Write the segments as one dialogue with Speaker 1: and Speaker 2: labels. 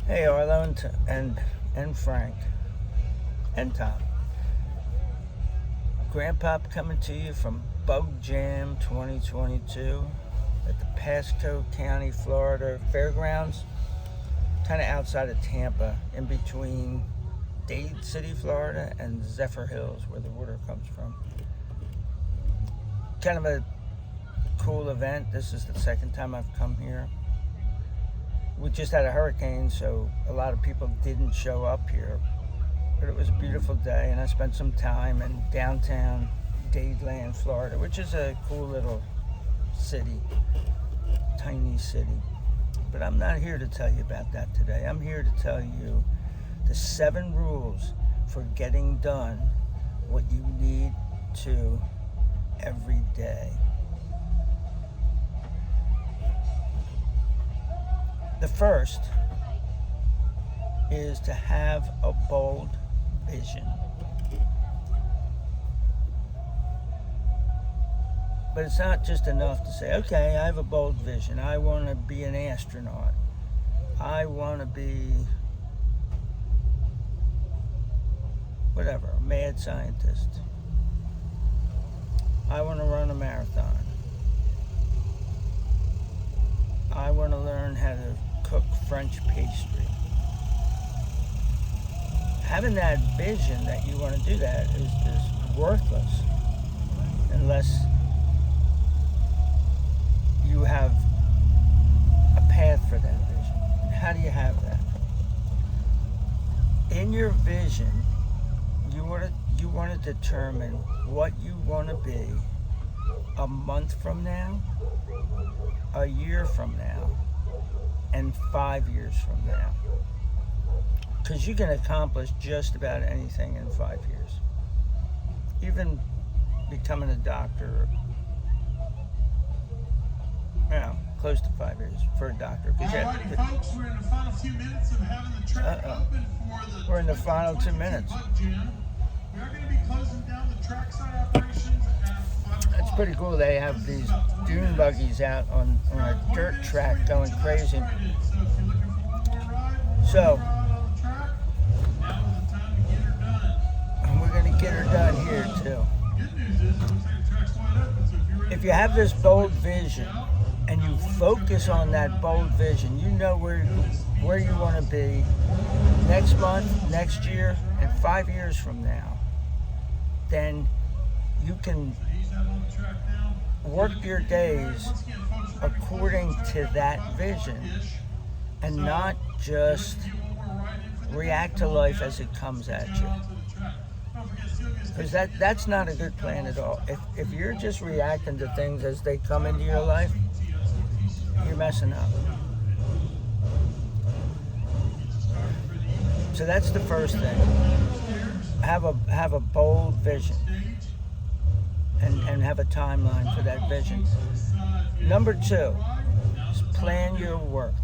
Speaker 1: Hey, Arlo and Frank and Tom. Grandpop coming to you from Bug Jam 2022 at the Pasco County, Florida Fairgrounds, kind of outside of Tampa, in between Dade City, Florida, and Zephyr Hills, where the water comes from. Kind of a cool event. This is the second time I've come here. We just had a hurricane, so a lot of people didn't show up here. But it was a beautiful day, and I spent some time in downtown Dadeland, Florida, which is a cool little city, tiny city. But I'm not here to tell you about that today. I'm here to tell you the 7 rules for getting done what you need to every day. The first is to have a bold vision. But it's not just enough to say, okay, I have a bold vision. I want to be an astronaut. I want to be, whatever, a mad scientist. I want to run a marathon. I want to learn how to cook French pastry. Having that vision that you want to do that is worthless unless you have a path for that vision. How do you have that? In your vision, you want to determine what you want to be a month from now, a year from now, and 5 years from now. Because you can accomplish just about anything in 5 years. Even becoming a doctor, close to 5 years for a doctor.
Speaker 2: All righty, folks, we're in the final few minutes of having the track open for the
Speaker 1: We're in the final 2 minutes.
Speaker 2: Bug Jam. We are going to be closing down the trackside operations at 5 o'clock.
Speaker 1: That's pretty cool. They have these dune buggies out on a dirt track going crazy.
Speaker 2: So if you're looking for one more ride,
Speaker 1: So,
Speaker 2: on the track, now is the time to get her done.
Speaker 1: we're going to get her done here too.
Speaker 2: Good news is, it looks like the track's wide open, so if you're ready
Speaker 1: If you have this bold vision and you focus on that bold vision, you know where you want to be next month, next year, and 5 years from now. Then you can work your days according to that vision and not just react to life as it comes at you. Because that's not a good plan at all. If you're just reacting to things as they come into your life, you're messing up. So that's the first thing. Have a bold vision and have a timeline for that vision. Number 2 is plan your work.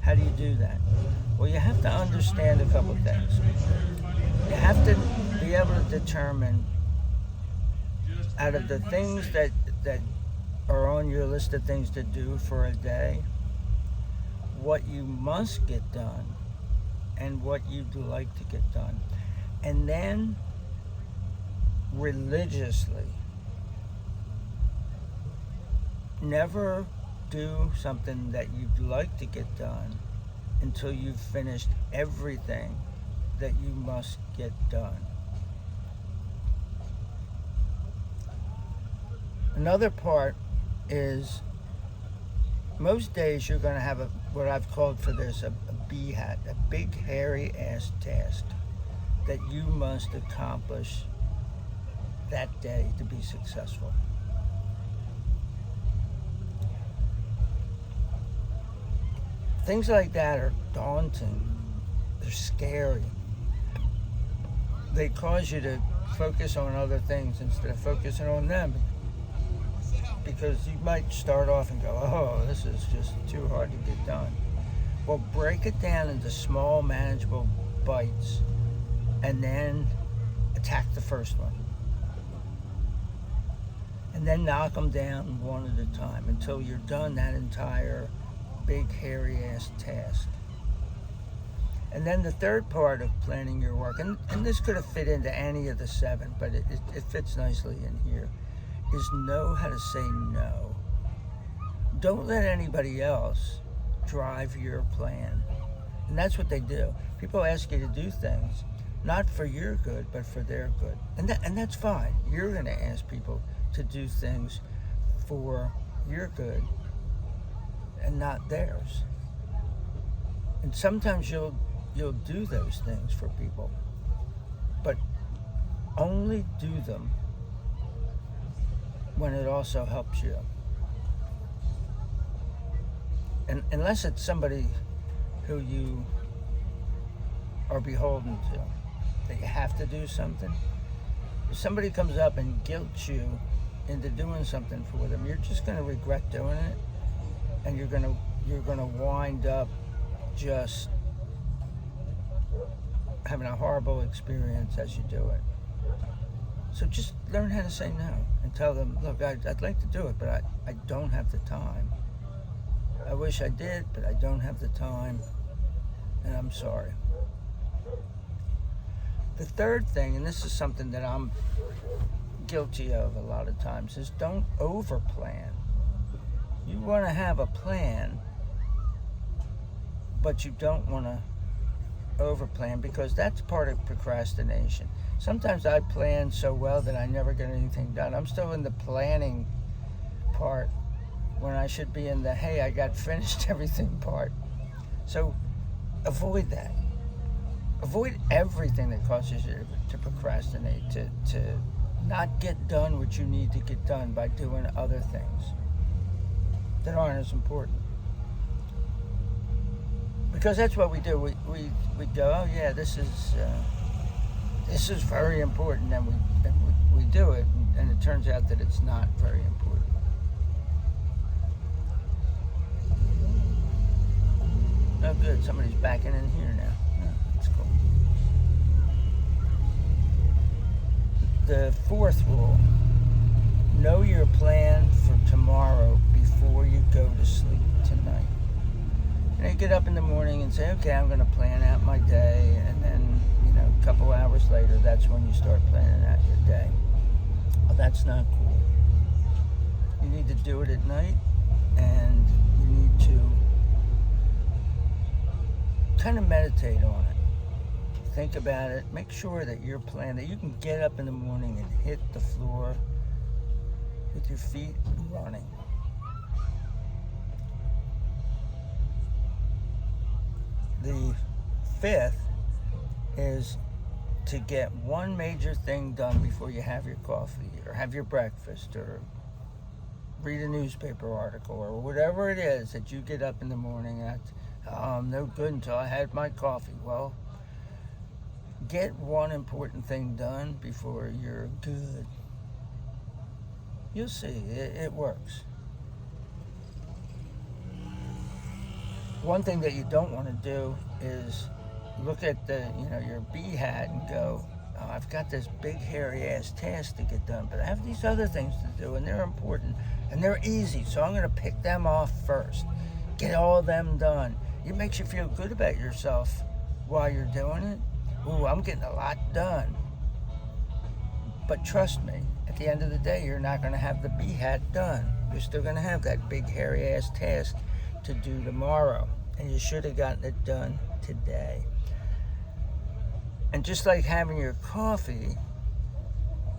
Speaker 1: How do you do that? Well, you have to understand a couple of things. You have to be able to determine out of the things that are on your list of things to do for a day, what you must get done and what you'd like to get done. And then religiously, never do something that you'd like to get done until you've finished everything that you must get done. Another part is most days you're going to have what I've called for this a BHAT, a big hairy ass task that you must accomplish that day to be successful. Things like that are daunting. They're scary. They cause you to focus on other things instead of focusing on them. Because you might start off and go, oh, this is just too hard to get done. Well, break it down into small, manageable bites and then attack the first one. And then knock them down one at a time until you're done that entire big, hairy-ass task. And then the third part of planning your work, and this could have fit into any of the 7, but it fits nicely in here, is know how to say no. Don't let anybody else drive your plan. And that's what they do. People ask you to do things, not for your good, but for their good. And that's fine. You're going to ask people to do things for your good and not theirs. And sometimes you'll do those things for people, but only do them when it also helps you. And unless it's somebody who you are beholden to, that you have to do something. If somebody comes up and guilts you into doing something for them, you're just going to regret doing it, and you're going to wind up just having a horrible experience as you do it. So just learn how to say no and tell them, look, I'd like to do it, but I don't have the time. I wish I did, but I don't have the time, and I'm sorry. The third thing, and this is something that I'm guilty of a lot of times, is don't overplan. You want to have a plan, but you don't want to overplan, because that's part of procrastination. Sometimes I plan so well that I never get anything done. I'm still in the planning part when I should be in the, hey, I got finished everything part. So avoid that. Avoid everything that causes you to procrastinate, to not get done what you need to get done by doing other things that aren't as important. Because that's what we do. We go, oh yeah, this is very important, and we do it, and it turns out that it's not very important. Oh good, somebody's backing in here now. Oh, that's cool. The fourth rule, know your plan for tomorrow before you go to sleep tonight. You get up in the morning and say, okay, I'm going to plan out my day, and then, a couple hours later, that's when you start planning out your day. Well, that's not cool. You need to do it at night, and you need to kind of meditate on it. Think about it. Make sure that your plan, that you can get up in the morning and hit the floor with your feet running. The fifth is to get one major thing done before you have your coffee or have your breakfast or read a newspaper article or whatever it is that you get up in the morning and I'm no good until I had my coffee. Well, get one important thing done before you're good. You'll see, it works. One thing that you don't want to do is look at your B hat and go, oh, I've got this big hairy ass task to get done, but I have these other things to do, and they're important and they're easy, so I'm going to pick them off first. Get all of them done. It makes you feel good about yourself while you're doing it. Ooh, I'm getting a lot done. But trust me, at the end of the day, you're not going to have the B hat done. You're still going to have that big hairy ass task to do tomorrow, and you should have gotten it done today. And just like having your coffee,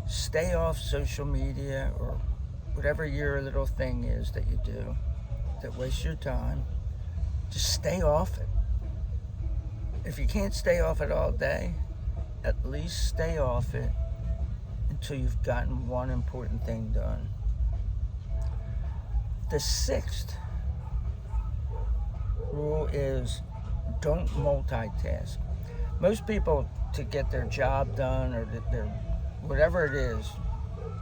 Speaker 1: stay off social media or whatever your little thing is that you do that wastes your time. Just stay off it. If you can't stay off it all day, at least stay off it until you've gotten one important thing done. The sixth rule is don't multitask. Most people, to get their job done or their whatever it is,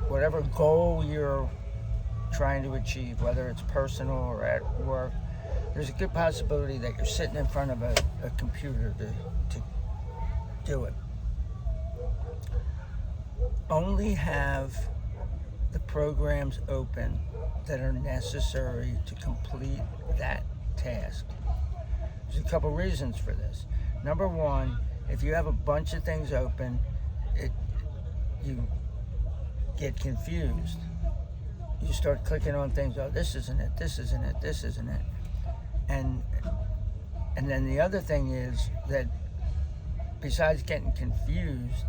Speaker 1: whatever goal you're trying to achieve, whether it's personal or at work, there's a good possibility that you're sitting in front of a computer to do it. Only have the programs open that are necessary to complete that task. There's a couple reasons for this. Number one, if you have a bunch of things open, you get confused. You start clicking on things, oh, this isn't it, this isn't it, this isn't it. And then the other thing is that besides getting confused,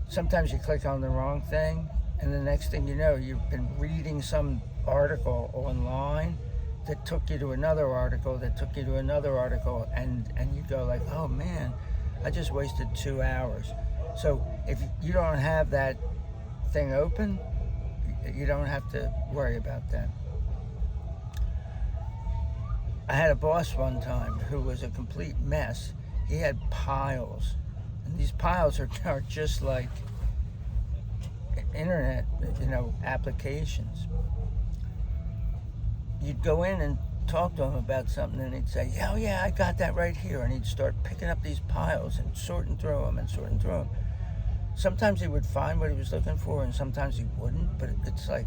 Speaker 1: sometimes you click on the wrong thing, and the next thing you know, you've been reading some article online that took you to another article that took you to another article, and you go like, oh man, I just wasted 2 hours. So if you don't have that thing open, you don't have to worry about that. I had a boss one time who was a complete mess. He had piles, and these piles are just like internet, applications. You'd go in and talk to him about something, and he'd say, oh yeah, I got that right here, and he'd start picking up these piles and sorting through them. Sometimes he would find what he was looking for, and sometimes he wouldn't, but it's like,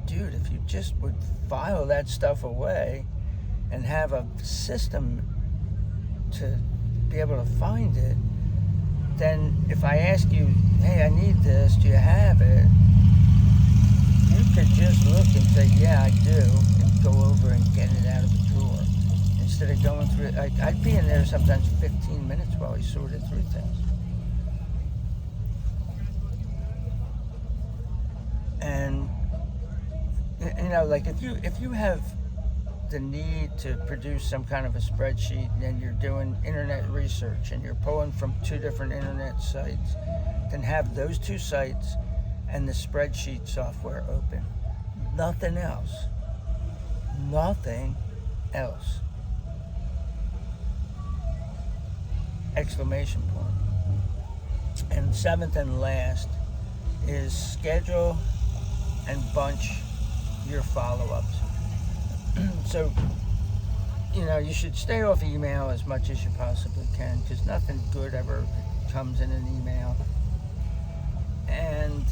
Speaker 1: dude, if you just would file that stuff away and have a system to be able to find it, then if I ask you, hey, I need this, do you have it? You could just look and say, yeah, I do, and go over and get it out of the drawer. Instead of going through it, I'd be in there sometimes 15 minutes while he sorted through things. And, like if you have the need to produce some kind of a spreadsheet, and you're doing internet research and you're pulling from 2 different internet sites, then have those 2 sites and the spreadsheet software open. Nothing else. Nothing else. Exclamation point. And 7th and last is schedule and bunch your follow-ups. So, you should stay off email as much as you possibly can, because nothing good ever comes in an email. And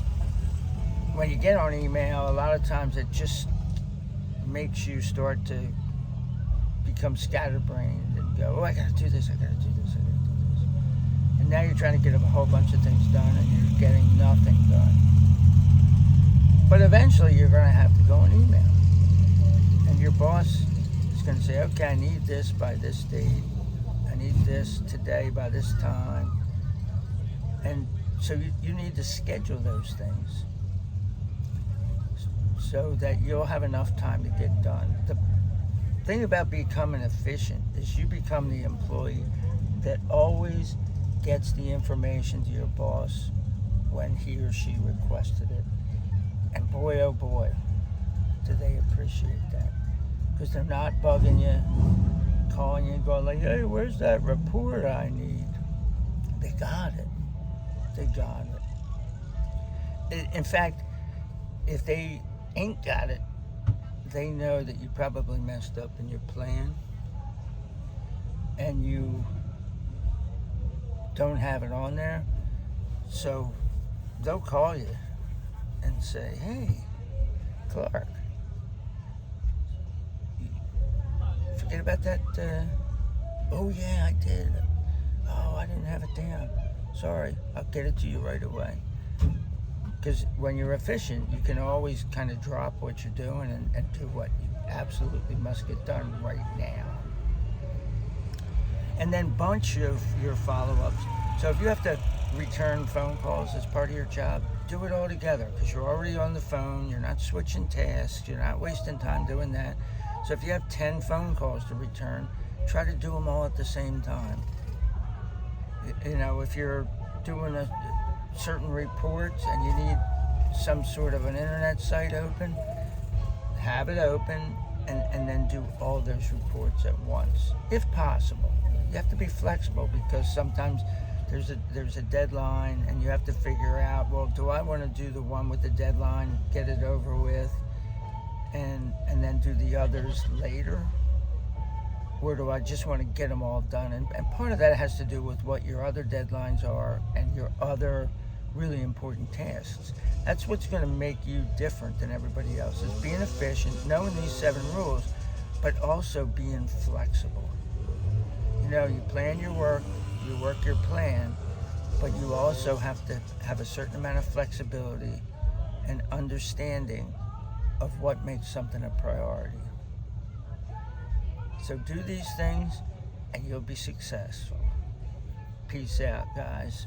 Speaker 1: when you get on email, a lot of times it just makes you start to become scatterbrained and go, oh, I gotta do this, I gotta do this. And now you're trying to get a whole bunch of things done, and you're getting nothing done. But eventually you're gonna have to go on email. And your boss is going to say, okay, I need this by this date. I need this today by this time. And so you need to schedule those things so that you'll have enough time to get done. The thing about becoming efficient is you become the employee that always gets the information to your boss when he or she requested it. And boy, oh boy, do they appreciate that. Because they're not bugging you, calling you and going like, hey, where's that report I need? They got it. They got it. In fact, if they ain't got it, they know that you probably messed up in your plan and you don't have it on there. So they'll call you and say, hey, Clark, forget about that, oh yeah, I did. Oh, I didn't have it down. Sorry, I'll get it to you right away. Because when you're efficient, you can always kind of drop what you're doing and do what you absolutely must get done right now. And then bunch your follow-ups. So if you have to return phone calls as part of your job, do it all together, because you're already on the phone, you're not switching tasks, you're not wasting time doing that. So if you have 10 phone calls to return, try to do them all at the same time. If you're doing a certain reports and you need some sort of an internet site open, have it open and then do all those reports at once, if possible. You have to be flexible, because sometimes there's a deadline and you have to figure out, well, do I want to do the one with the deadline, get it over with, and then do the others later? Or do I just want to get them all done? And part of that has to do with what your other deadlines are and your other really important tasks. That's what's going to make you different than everybody else, is being efficient, knowing these 7 rules, but also being flexible. You know, you plan your work, you work your plan, but you also have to have a certain amount of flexibility and understanding of what makes something a priority. So do these things and you'll be successful. Peace out, guys.